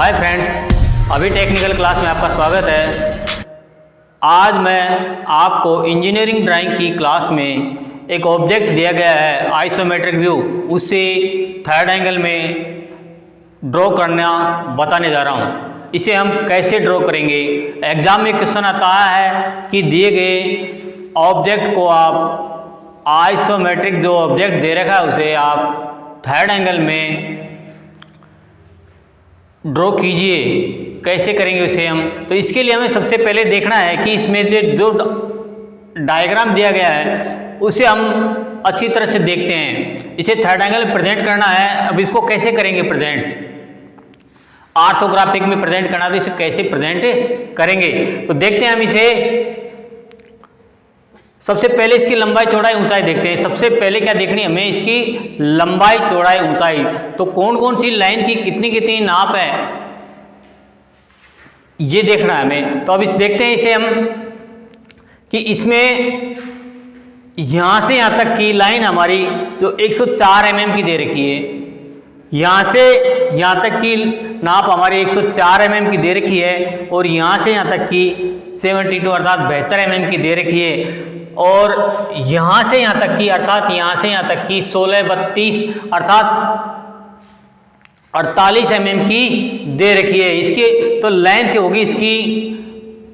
Hi friends, अभी technical class में आपका स्वागत है। आज मैं आपको इंजीनियरिंग ड्राइंग की क्लास में एक ऑब्जेक्ट दिया गया है आइसोमेट्रिक व्यू, उससे थर्ड एंगल में ड्रॉ करना बताने जा रहा हूँ। इसे हम कैसे ड्रॉ करेंगे। एग्जाम में क्वेश्चन आता है कि दिए गए ऑब्जेक्ट को आप आइसोमेट्रिक जो ऑब्जेक्ट दे रखा है उसे आप थर्ड एंगल में ड्रॉ कीजिए। कैसे करेंगे उसे हम, तो इसके लिए हमें सबसे पहले देखना है कि इसमें जो डायग्राम दिया गया है उसे हम अच्छी तरह से देखते हैं। इसे थर्ड एंगल प्रेजेंट करना है। अब इसको कैसे करेंगे प्रेजेंट, ऑर्थोग्राफिक में प्रेजेंट करना, तो इसे कैसे प्रेजेंट करेंगे तो देखते हैं हम इसे। सबसे पहले इसकी लंबाई चौड़ाई ऊंचाई देखते हैं। सबसे पहले क्या देखनी है हमें, इसकी लंबाई चौड़ाई ऊंचाई। तो कौन कौन सी लाइन की कितनी कितनी नाप है ये देखना है हमें। तो अब इस देखते हैं इसे हम कि इसमें यहां से यहां तक की लाइन हमारी जो 104 mm की दे रखी है, यहां से यहां तक की नाप हमारी 104 mm की दे रखी है, और यहां से यहां तक की 72 अर्थात 72 mm की दे रखी है, और यहां से यहां तक की अर्थात यहां से यहां तक की 16-32 अर्थात 48 mm की दे रखी है। इसकी तो लेंथ होगी इसकी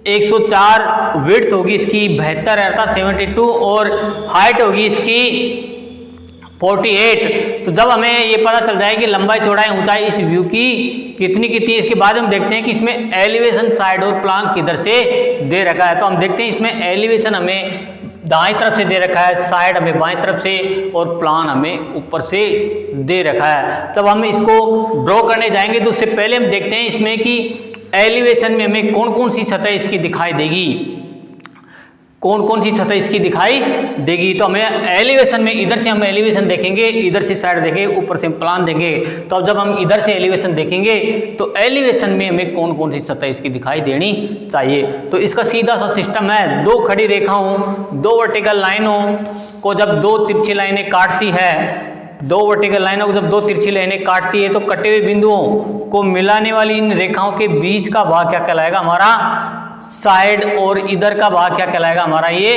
104, विड्थ होगी इसकी 72 अर्थात 72, और हाइट होगी इसकी 48। तो जब हमें ये पता चल जाए कि लंबाई चौड़ाई ऊंचाई इस व्यू की कितनी कितनी है, इसके बाद हम देखते हैं कि इसमें एलिवेशन साइड और प्लान किधर से दे रखा है। तो हम देखते हैं इसमें एलिवेशन हमें दाएं तरफ से दे रखा है, साइड हमें बाएं तरफ से, और प्लान हमें ऊपर से दे रखा है। तब हम इसको ड्रॉ करने जाएंगे तो उससे पहले हम देखते हैं इसमें कि एलिवेशन में हमें कौन कौन सी सतह इसकी दिखाई देगी, कौन कौन सी सतह इसकी दिखाई देगी। तो हमें एलिवेशन में इधर से हम एलिवेशन देखेंगे, इधर से साइड देखेंगे, ऊपर से प्लान देंगे। तो अब जब हम इधर से एलिवेशन देखेंगे तो एलिवेशन में हमें कौन कौन सी सतह इसकी दिखाई देनी चाहिए। तो इसका सीधा सा सिस्टम है, दो खड़ी रेखाओं, दो वर्टिकल लाइनों को जब दो तिरछी लाइनें काटती है, दो वर्टिकल लाइनों को जब दो तिरछी लाइनें काटती है तो कटे हुए बिंदुओं को मिलाने वाली इन रेखाओं के बीच का भाग क्या कहलाएगा, हमारा साइड, और इधर का भाग क्या कहलाएगा, हमारा ये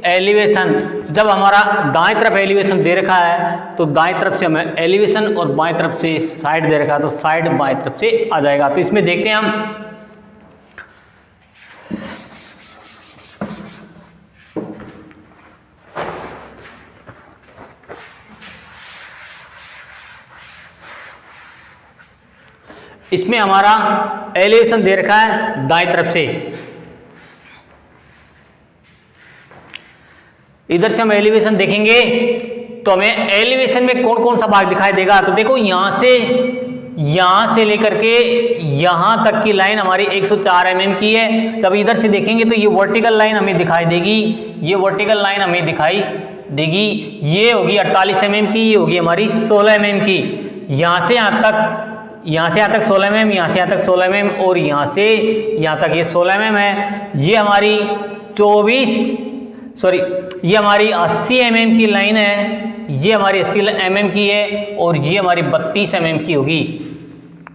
एलिवेशन। जब हमारा दाएं तरफ एलिवेशन दे रखा है तो दाएं तरफ से हमें एलिवेशन, और बाएं तरफ से साइड दे रखा है तो साइड बाएं तरफ से आ जाएगा। तो इसमें देखते हैं हम इसमें हमारा एलिवेशन दे रखा है दाएं तरफ से। इधर से हम एलिवेशन देखेंगे तो हमें एलिवेशन में कौन कौन सा भाग दिखाई देगा। तो देखो यहां से लेकर के यहां तक की लाइन हमारी 104 mm की है। जब इधर से देखेंगे तो ये वर्टिकल लाइन हमें दिखाई देगी, ये वर्टिकल लाइन हमें दिखाई देगी, ये होगी 48 mm की, ये होगी हमारी 16 mm की। यहां से यहां तक 16 mm, यहाँ से यहाँ तक 16 mm, और यहाँ से यहाँ तक ये 16 mm है। ये हमारी ये हमारी 80 mm की लाइन है, ये हमारी 80 mm की है, और ये हमारी 32 mm की होगी।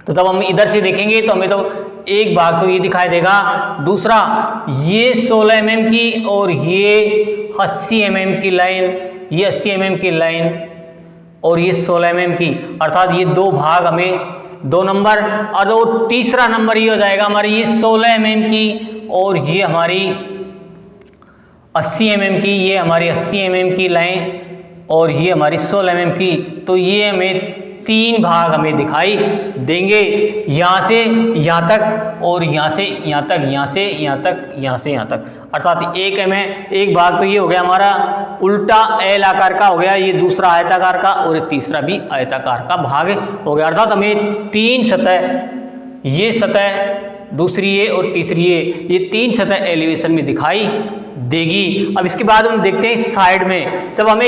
तो तब हम इधर से देखेंगे तो हमें तो एक भाग तो ये दिखाई देगा, दूसरा ये 16 mm की और ये 80 mm की लाइन, ये 80 mm की लाइन और ये 16 mm की, अर्थात ये दो भाग हमें 2 नंबर, और वो तीसरा नंबर ये हो जाएगा हमारी ये 16 mm की, और ये हमारी 80 mm की, ये हमारी 80 mm की लाइन, और ये हमारी 16 mm की। तो ये हमें 3 भाग हमें दिखाई देंगे, यहाँ से यहाँ तक, और यहाँ से यहाँ तक, यहाँ से यहाँ तक, यहाँ से यहाँ तक, अर्थात एक भाग तो ये हो गया हमारा उल्टा एल आकार का हो गया, ये दूसरा आयताकार का, और तीसरा भी आयताकार का भाग हो गया। अर्थात हमें 3 सतह, ये सतह, दूसरी ये और तीसरी ये 3 सतह एलिवेशन में दिखाई देगी। अब इसके बाद हम देखते हैं साइड में, जब हमें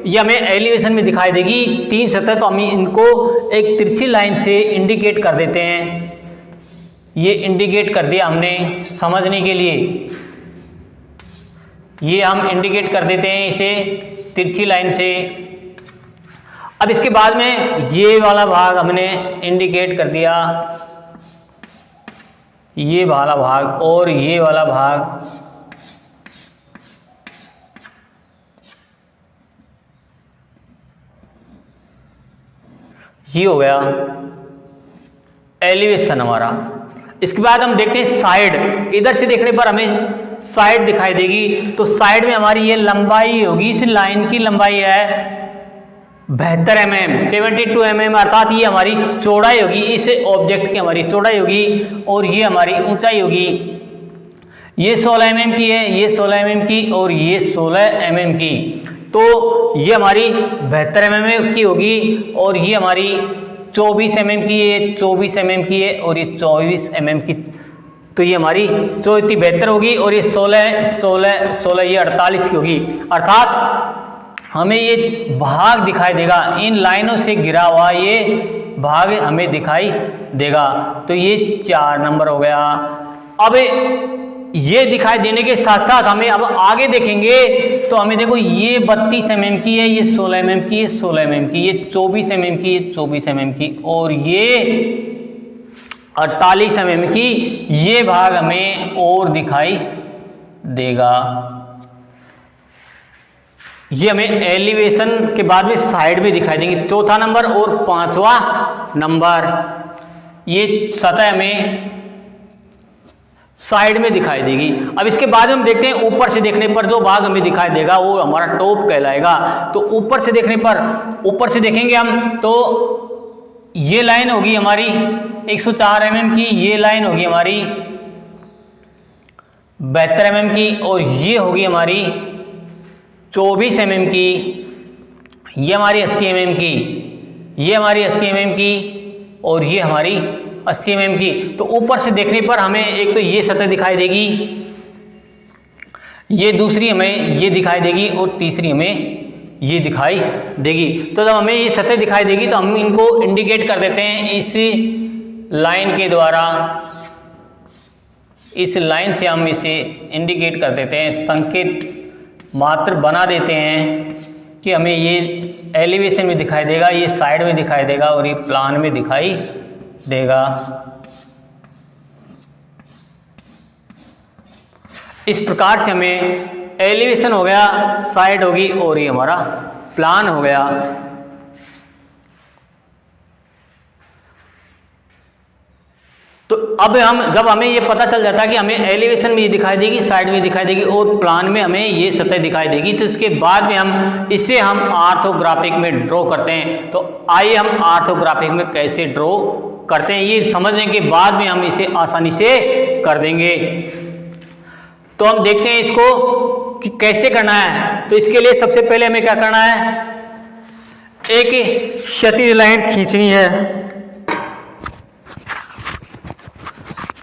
ये हमें एलिवेशन में दिखाई देगी 3 सतह, तो हम इनको एक तिरछी लाइन से इंडिकेट कर देते हैं। ये इंडिकेट कर दिया हमने समझने के लिए, ये हम इंडिकेट कर देते हैं इसे तिरछी लाइन से। अब इसके बाद में ये वाला भाग हमने इंडिकेट कर दिया, ये वाला भाग और ये वाला भाग, ये हो गया एलिवेशन हमारा। इसके बाद हम देखते हैं साइड। इधर से देखने पर हमें साइड दिखाई देगी, तो साइड में हमारी ये लंबाई होगी, इस लाइन की लंबाई है 72 mm, 72 mm, अर्थात ये हमारी चौड़ाई होगी, इस ऑब्जेक्ट की हमारी चौड़ाई होगी, और ये हमारी ऊंचाई होगी। ये 16 mm की है, ये 16 mm की, और ये 16 mm की। तो ये हमारी 72 mm की होगी, और ये हमारी 24 mm की है, 24 mm की है, और ये 24 mm की। तो ये हमारी 72 होगी, और ये 16 ये 48 की होगी। अर्थात हमें ये भाग दिखाई देगा, इन लाइनों से घिरा हुआ ये भाग हमें दिखाई देगा। तो ये 4 नंबर हो गया। अब ये दिखाई देने के साथ साथ हमें अब आगे देखेंगे तो हमें देखो ये 32 mm की है, ये 16 mm की, ये 16 mm की, ये 24 mm की, ये 24 mm की, और ये 48 mm की। ये भाग हमें और दिखाई देगा। ये हमें एलिवेशन के बाद में साइड में दिखाई देंगे। चौथा नंबर और 5वां नंबर, ये सतह हमें साइड में दिखाई देगी। अब इसके बाद हम देखते हैं ऊपर से देखने पर जो भाग हमें दिखाई देगा वो हमारा टॉप कहलाएगा। तो ऊपर से देखने पर, ऊपर से देखेंगे हम तो ये लाइन होगी हमारी 104 mm की, ये लाइन होगी हमारी 72 mm की, और ये होगी हमारी 24 mm की, ये हमारी 80 mm की, ये हमारी 80 mm की, और ये हमारी 80 mm की। तो ऊपर से देखने पर हमें एक तो ये सतह दिखाई देगी, ये दूसरी हमें ये दिखाई देगी, और तीसरी हमें ये दिखाई देगी। तो जब हमें ये सतह दिखाई देगी तो हम इनको इंडिकेट कर देते हैं इस लाइन के द्वारा। इस लाइन से हम इसे इंडिकेट कर देते हैं, संकेत मात्र बना देते हैं कि हमें ये एलिवेशन में दिखाई देगा, ये साइड में दिखाई देगा, और ये प्लान में दिखाई देगा। इस प्रकार से हमें एलिवेशन हो गया, साइड होगी, और ये हमारा प्लान हो गया। तो अब हम जब हमें ये पता चल जाता है कि हमें एलिवेशन में ये दिखाई देगी, साइड में दिखाई देगी, और प्लान में हमें ये सतह दिखाई देगी, तो इसके बाद में हम इसे हम ऑर्थोग्राफिक में ड्रॉ करते हैं। तो आइए हम ऑर्थोग्राफिक में कैसे ड्रॉ करते हैं ये समझने के बाद में हम इसे आसानी से कर देंगे। तो हम देखते हैं इसको कि कैसे करना है। तो इसके लिए सबसे पहले हमें क्या करना है, एक क्षैतिज लाइन खींचनी है,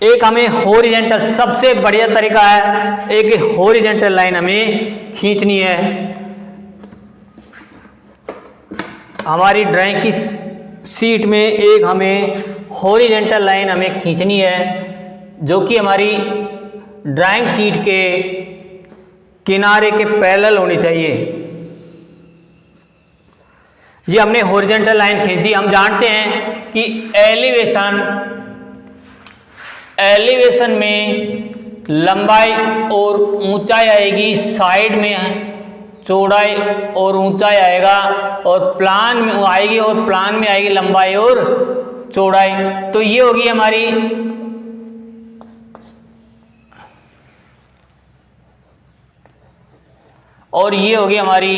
एक हमें हॉरिजॉन्टल, सबसे बढ़िया तरीका है एक हॉरिजॉन्टल लाइन हमें खींचनी है। हमारी ड्राइंग की शीट में एक हमें हॉरिजॉन्टल लाइन हमें खींचनी है, जो कि हमारी ड्राइंग शीट के किनारे के पैरेलल होनी चाहिए। ये हमने हॉरिजॉन्टल लाइन खींच दी। हम जानते हैं कि एलिवेशन में लंबाई और ऊंचाई आएगी, साइड में चौड़ाई और ऊंचाई आएगा, और प्लान में आएगी, और प्लान में आएगी लंबाई और चौड़ाई। तो ये होगी हमारी और ये होगी हमारी,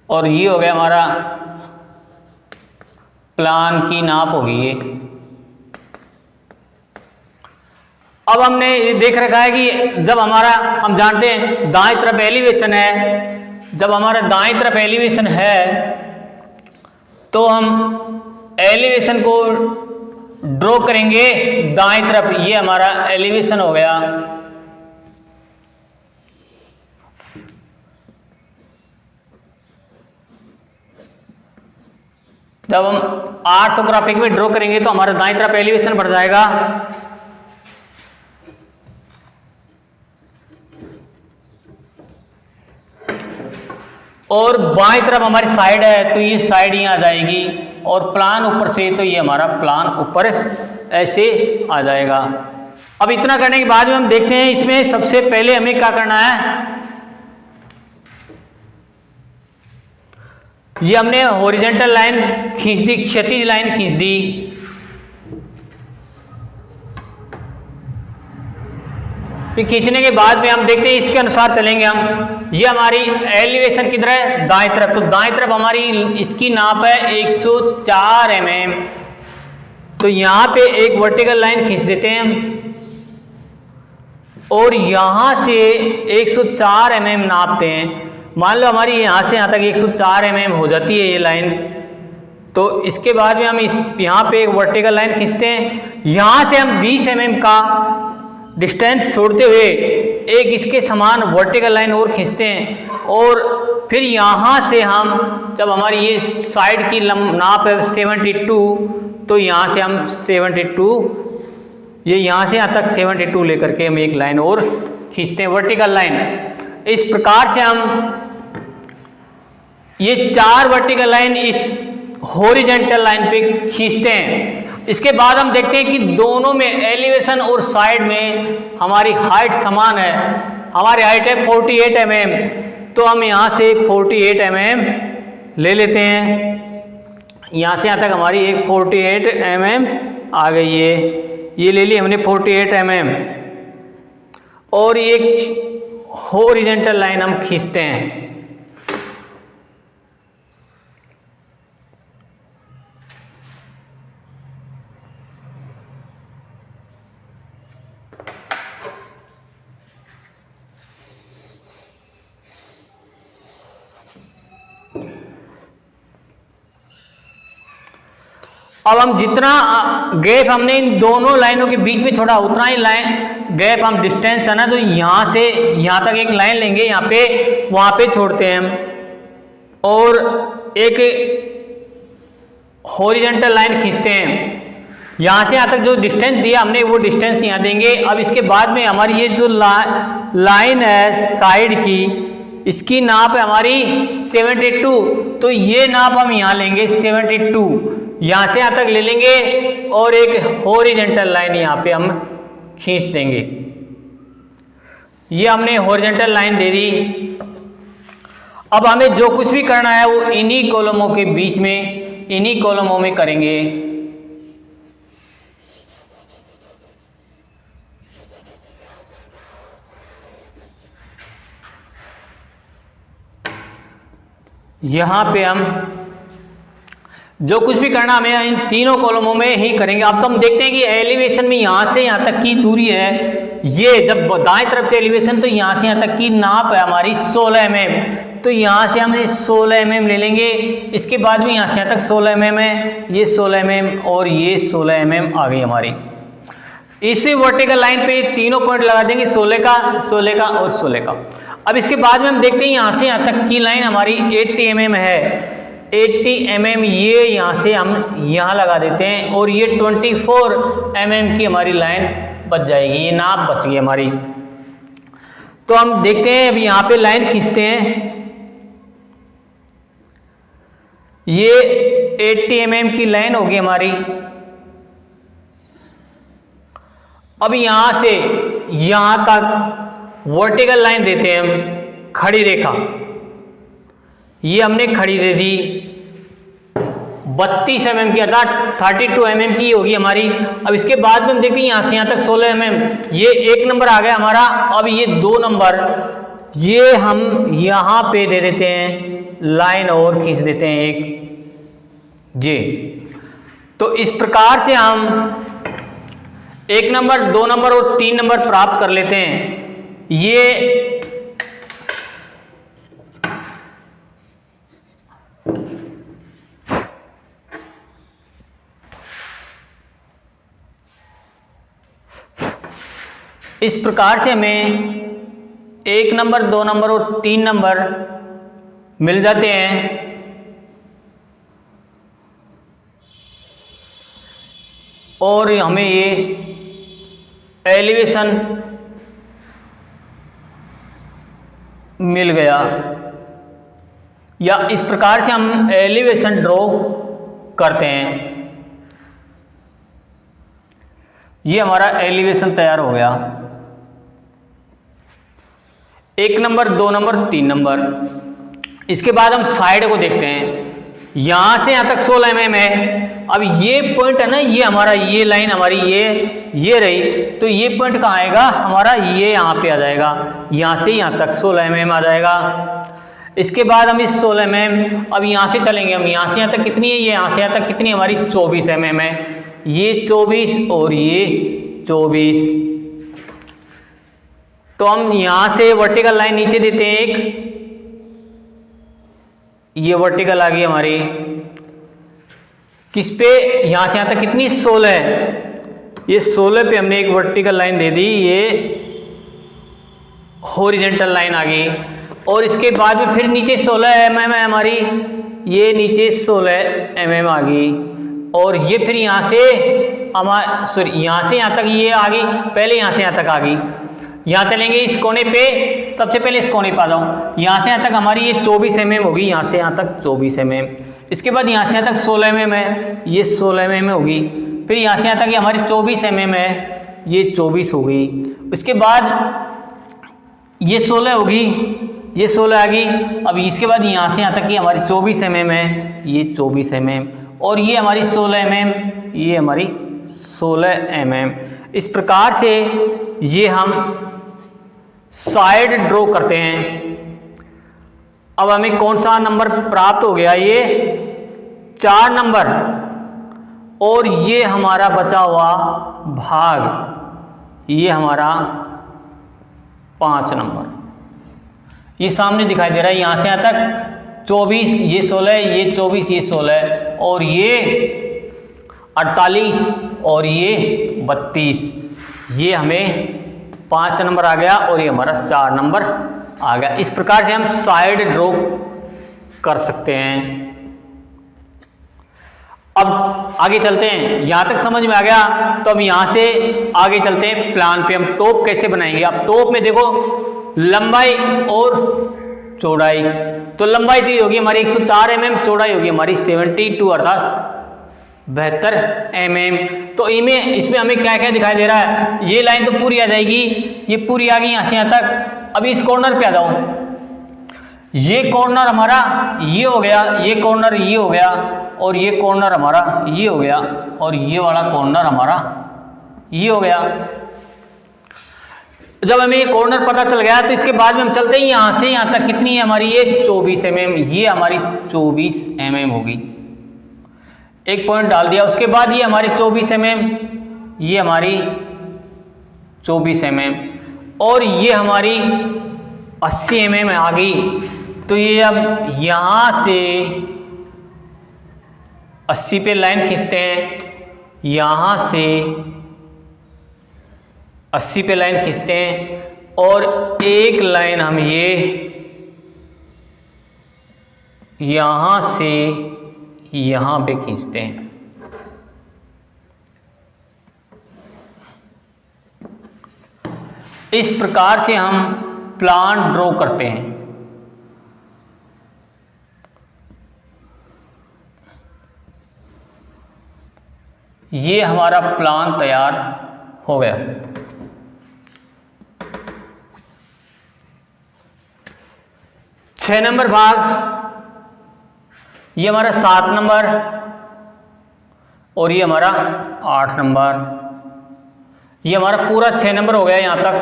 और ये हो गया हमारा प्लान की नाप होगी ये। अब हमने देख रखा है कि जब हमारा, हम जानते हैं दाएं तरफ एलिवेशन है, जब हमारा दाएं तरफ एलिवेशन है तो हम एलिवेशन को ड्रॉ करेंगे दाएं तरफ। ये हमारा एलिवेशन हो गया। जब हम ऑर्थोग्राफिक में ड्रॉ करेंगे तो हमारा दाईं तरफ एलिवेशन बढ़ जाएगा, और बाएं तरफ हमारी साइड है तो ये साइड यहाँ आ जाएगी, और प्लान ऊपर से तो ये हमारा प्लान ऊपर ऐसे आ जाएगा। अब इतना करने के बाद में हम देखते हैं इसमें सबसे पहले हमें क्या करना है। ये हमने हॉरिजॉन्टल लाइन खींच दी, क्षैतिज लाइन खींच दी। फिर खींचने के बाद में हम देखते हैं इसके अनुसार चलेंगे हम। ये हमारी एलिवेशन किधर है, दाएं तरफ, तो दाएं तरफ हमारी इसकी नाप है 104 mm। तो यहाँ पे एक वर्टिकल लाइन खींच देते हैं हम, और यहाँ से 104 mm नापते हैं। मान लो हमारी यहाँ से यहाँ तक 104 mm हो जाती है ये लाइन, तो इसके बाद में हम यहाँ पे एक वर्टिकल लाइन खींचते हैं। यहाँ से हम 20 mm का डिस्टेंस छोड़ते हुए एक इसके समान वर्टिकल लाइन और खींचते हैं, और फिर यहाँ से हम जब हमारी ये साइड की नाप है 72, तो यहाँ से हम 72, ये यहाँ से यहाँ तक 72 लेकर के हम एक लाइन और खींचते हैं, वर्टिकल लाइन। इस प्रकार से हम ये 4 वर्टिकल लाइन इस हॉरिजॉन्टल लाइन पे खींचते हैं। इसके बाद हम देखते हैं कि दोनों में एलिवेशन और साइड में हमारी हाइट समान है। हमारी हाइट है 48 mm, तो हम यहाँ से 48 mm ले लेते हैं। यहाँ से यहाँ तक हमारी एक 48 mm आ गई है, ये ले ली हमने 48 mm, और एक हॉरिजॉन्टल लाइन हम खींचते हैं। अब हम जितना गैप हमने इन दोनों लाइनों के बीच में छोड़ा, उतना ही लाइन गैप हम डिस्टेंस है ना, तो यहाँ से यहाँ तक एक लाइन लेंगे, यहाँ पे वहाँ पे छोड़ते हैं हम, और एक हॉरिजॉन्टल लाइन खींचते हैं। यहाँ से यहाँ तक जो डिस्टेंस दिया हमने वो डिस्टेंस यहाँ देंगे। अब इसके बाद में हमारी ये जो लाइन है साइड की, इसकी नाप है हमारी 72, तो ये नाप हम यहाँ लेंगे 72, यहाँ से यहाँ तक ले लेंगे, और एक हॉरिजॉन्टल लाइन यहाँ पे हम खींच देंगे। ये हमने हॉरिजॉन्टल लाइन दे दी। अब हमें जो कुछ भी करना है वो इन्हीं कॉलमों के बीच में, इन्हीं कॉलमों में करेंगे। यहाँ पे हम जो कुछ भी करना हमें इन तीनों कॉलमों में ही करेंगे। अब तो हम देखते हैं कि एलिवेशन में यहाँ से यहाँ तक की दूरी है, ये जब दाएं तरफ से एलिवेशन, तो यहाँ से यहाँ तक की नाप है हमारी 16 mm, तो यहाँ से हम 16 mm ले लेंगे। इसके बाद में यहाँ से यहाँ तक 16 mm है, ये 16 mm और ये 16 mm आ गई हमारी। इसी वर्टिकल लाइन पे तीनों पॉइंट लगा देंगे, 16 का, 16 का और 16 का। अब इसके बाद में हम देखते हैं यहाँ से यहाँ तक की लाइन हमारी 80 mm है, 80 mm ये यहाँ से हम यहाँ लगा देते हैं, और ये 24 mm की हमारी लाइन बच जाएगी, ये नाप बच गई हमारी। तो हम देखते हैं अभी यहाँ पे लाइन खींचते हैं, ये 80 mm की लाइन होगी हमारी। अब यहाँ से यहाँ तक वर्टिकल लाइन देते हैं हम, खड़ी रेखा, ये हमने खड़ी दे दी 32 mm की, अर्थात 32 mm की होगी हमारी। अब इसके बाद में हम देखते हैं यहाँ से यहाँ तक 16 mm, ये एक नंबर आ गया हमारा। अब ये 2 नंबर ये हम यहाँ पे दे देते हैं, लाइन और खींच देते हैं एक जी। तो इस प्रकार से हम 1 नंबर, 2 नंबर और 3 नंबर प्राप्त कर लेते हैं। ये इस प्रकार से हमें 1 नंबर, 2 नंबर और 3 नंबर मिल जाते हैं। और हमें ये एलिवेशन मिल गया। या इस प्रकार से हम एलिवेशन ड्रॉ करते हैं। ये हमारा एलिवेशन तैयार हो गया, 1 नंबर, 2 नंबर, 3 नंबर। इसके बाद हम साइड को देखते हैं, यहां से यहां तक 16 mm है। अब ये पॉइंट है ना, ये हमारा, ये लाइन हमारी ये रही, तो ये पॉइंट कहाँ आएगा हमारा, ये यहाँ पे आ जाएगा, यहाँ से यहाँ तक 16 mm आ जाएगा। इसके बाद हम इस 16 mm, अब यहाँ से चलेंगे हम, यहाँ से यहाँ तक कितनी है, ये यहाँ से यहाँ तक कितनी हमारी 24 mm है, ये 24 और ये 24। तो हम यहाँ से वर्टिकल लाइन नीचे देते हैं एक, ये वर्टिकल आ गई हमारी, किस पे, यहां से यहां तक कितनी 16 है, ये 16 पे हमने एक वर्टिकल लाइन दे दी, ये हॉरिजॉन्टल लाइन आ गई। और इसके बाद में फिर नीचे 16 mm है हमारी, ये नीचे 16 mm आ गई। और ये फिर यहाँ से हमारा, सॉरी, यहाँ से यहाँ तक ये आ गई, पहले यहाँ से यहाँ तक आ गई। यहाँ चलेंगे इस कोने पे, सबसे पहले इस कोने पे आ जाऊँ, यहाँ से यहाँ तक हमारी ये 24 mm होगी, यहाँ से यहाँ तक 24 mm। इसके बाद यहाँ से यहाँ तक 16 mm है, ये 16 mm होगी। फिर यहाँ से यहाँ तक ये हमारी 24 mm है, ये 24 होगी। उसके बाद ये 16 होगी, ये 16 आ गई। अब इसके बाद यहाँ से यहाँ तक ये हमारी 24 mm है, ये 24 mm, और ये हमारी 16 mm, ये हमारी 16 mm। इस प्रकार से ये हम साइड ड्रॉ करते हैं। अब हमें कौन सा नंबर प्राप्त हो गया, ये 4 नंबर, और ये हमारा बचा हुआ भाग, ये हमारा 5 नंबर। ये सामने दिखाई दे रहा है, यहां से यहां तक 24, ये 16, ये 24, ये 16, और ये 48 और ये 32। ये हमें 5 नंबर आ गया और ये हमारा 4 नंबर आ गया। इस प्रकार से हम साइड ड्रॉ कर सकते हैं। अब आगे चलते हैं, यहां तक समझ में आ गया, तो अब यहां से आगे चलते हैं प्लान पे, हम टॉप कैसे बनाएंगे। अब टॉप में देखो, लंबाई और चौड़ाई, तो लंबाई तो होगी हमारी 104 mm, चौड़ाई होगी हमारी 72 अर्थात 72 mm। तो इसमें हमें क्या क्या दिखाई दे रहा है, ये लाइन तो पूरी आ जाएगी, ये पूरी आ गई यहाँ से यहाँ तक। अभी इस कॉर्नर पे आ जाओ, ये कॉर्नर हमारा ये हो गया, ये कॉर्नर ये हो गया, और ये कॉर्नर हमारा ये हो गया, और ये वाला कॉर्नर हमारा ये हो गया। जब हमें ये कॉर्नर पता चल गया, तो इसके बाद में हम चलते हैं यहाँ से यहाँ तक, कितनी है हमारी, ये 24 mm, ये हमारी 24 mm होगी। एक पॉइंट डाल दिया, उसके बाद ये हमारी 24 mm, ये हमारी 24 mm, और ये हमारी 80 mm आ गई। तो ये अब यहाँ से 80 पे लाइन खींचते हैं, यहाँ से 80 पे लाइन खींचते हैं, और एक लाइन हम ये यहाँ से यहाँ पे खींचते हैं। इस प्रकार से हम प्लान ड्रॉ करते हैं। ये हमारा प्लान तैयार हो गया। छह नंबर भाग, ये हमारा 7 नंबर, और ये हमारा 8 नंबर। ये हमारा पूरा 6 नंबर हो गया यहाँ तक,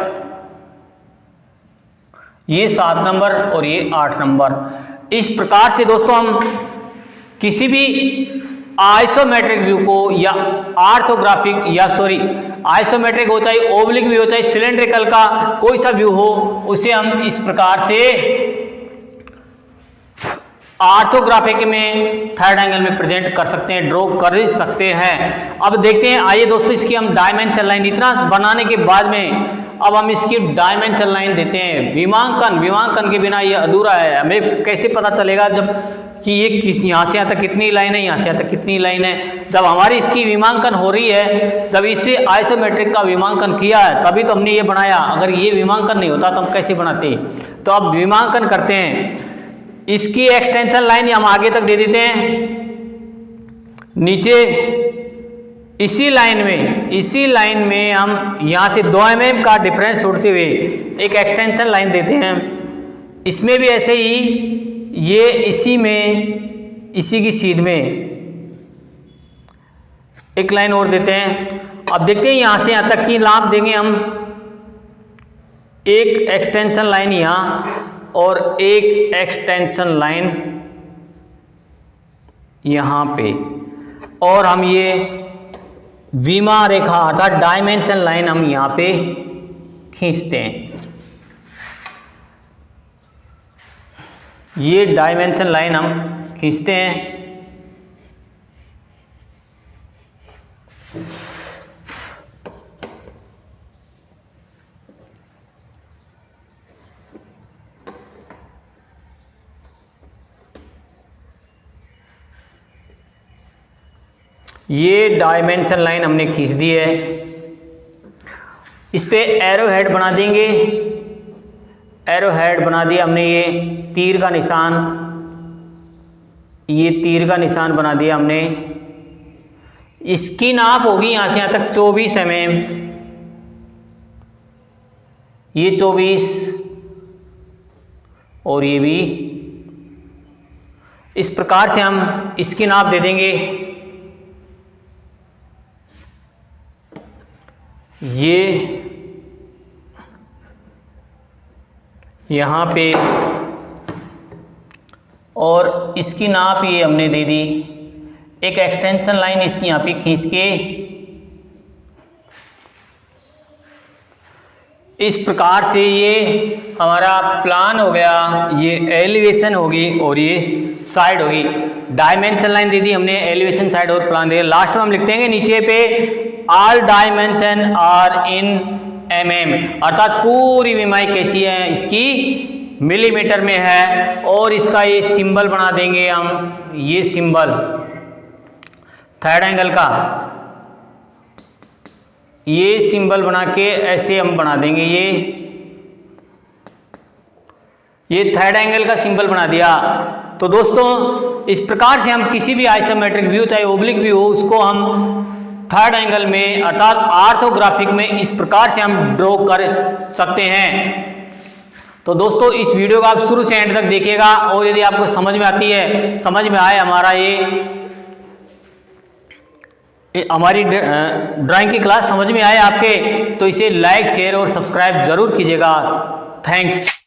ये 7 नंबर और ये 8 नंबर। इस प्रकार से दोस्तों हम किसी भी आइसोमेट्रिक व्यू को, या आर्थोग्राफिक, या सॉरी आइसोमेट्रिक हो, चाहे ओब्लिक व्यू हो, चाहे सिलेंड्रिकल का कोई सा व्यू हो, उसे हम इस प्रकार से आर्थोग्राफिक में थर्ड एंगल में प्रेजेंट कर सकते हैं, ड्रॉ कर सकते हैं। अब देखते हैं, आइए दोस्तों, इसकी हम डायमेंशन लाइन, इतना बनाने के बाद में अब हम इसकी डायमेंशन लाइन देते हैं। विमांकन के बिना ये अधूरा है। हमें कैसे पता चलेगा जब कि ये किस, यहाँ से यहाँ तक कितनी लाइन है, यहाँ से यहाँ तक कितनी लाइन है। जब हमारी इसकी विमांकन हो रही है, जब इससे आइसोमेट्रिक का विमांकन किया है, तभी तो हमने ये बनाया। अगर ये विमांकन नहीं होता तो हम कैसे बनाते। तो अब विमांकन करते हैं। इसकी एक्सटेंशन लाइन हम आगे तक दे देते हैं, नीचे इसी लाइन में हम यहाँ से 2 mm का डिफरेंस छोड़ते हुए एक एक्सटेंशन लाइन देते हैं। इसमें भी ऐसे ही ये इसी की सीध में एक लाइन और देते हैं। अब देखते हैं यहाँ से यहाँ तक की नाप देंगे हम, एक एक्सटेंशन लाइन यहाँ और एक एक्सटेंशन लाइन यहाँ पे, और हम ये विमा रेखा अर्थात डायमेंशन लाइन हम यहाँ पे खींचते हैं। ये डायमेंशन लाइन हम खींचते हैं। ये डायमेंशन लाइन हमने खींच दी है। इस पे एरो हेड बना देंगे। एरो हेड बना दिया हमने, ये तीर का निशान बना दिया हमने। इसकी नाप होगी यहाँ से यहाँ तक 24 mm, ये 24 और ये भी। इस प्रकार से हम इसकी नाप दे देंगे। ये यहाँ पे और इसकी नाप ये हमने दे दी। एक एक्सटेंशन लाइन इसकी यहाँ पे खींच के इस प्रकार से ये हमारा प्लान हो गया। ये एलिवेशन होगी और ये साइड होगी। डायमेंशन लाइन दे दी हमने, एलिवेशन, साइड और प्लान दे दिया। लास्ट में हम लिखते हैं नीचे पे all dimension are in mm, अर्थात पूरी विमाई कैसी है इसकी मिलीमीटर में है। और इसका ये सिंबल बना देंगे हम, ये सिंबल थर्ड एंगल का, ये सिंबल बना के ऐसे हम बना देंगे। ये थर्ड एंगल का सिंबल बना दिया। तो दोस्तों इस प्रकार से हम किसी भी आइसोमेट्रिक व्यू, चाहे ओब्लिक व्यू हो, उसको हम थर्ड एंगल में अर्थात ऑर्थोग्राफिक में इस प्रकार से हम ड्रॉ कर सकते हैं। तो दोस्तों इस वीडियो को आप शुरू से एंड तक देखिएगा, और यदि आपको समझ में आती है, समझ में आए हमारा हमारी ड्राइंग की क्लास समझ में आए आपके, तो इसे लाइक, शेयर और सब्सक्राइब जरूर कीजिएगा। थैंक्स।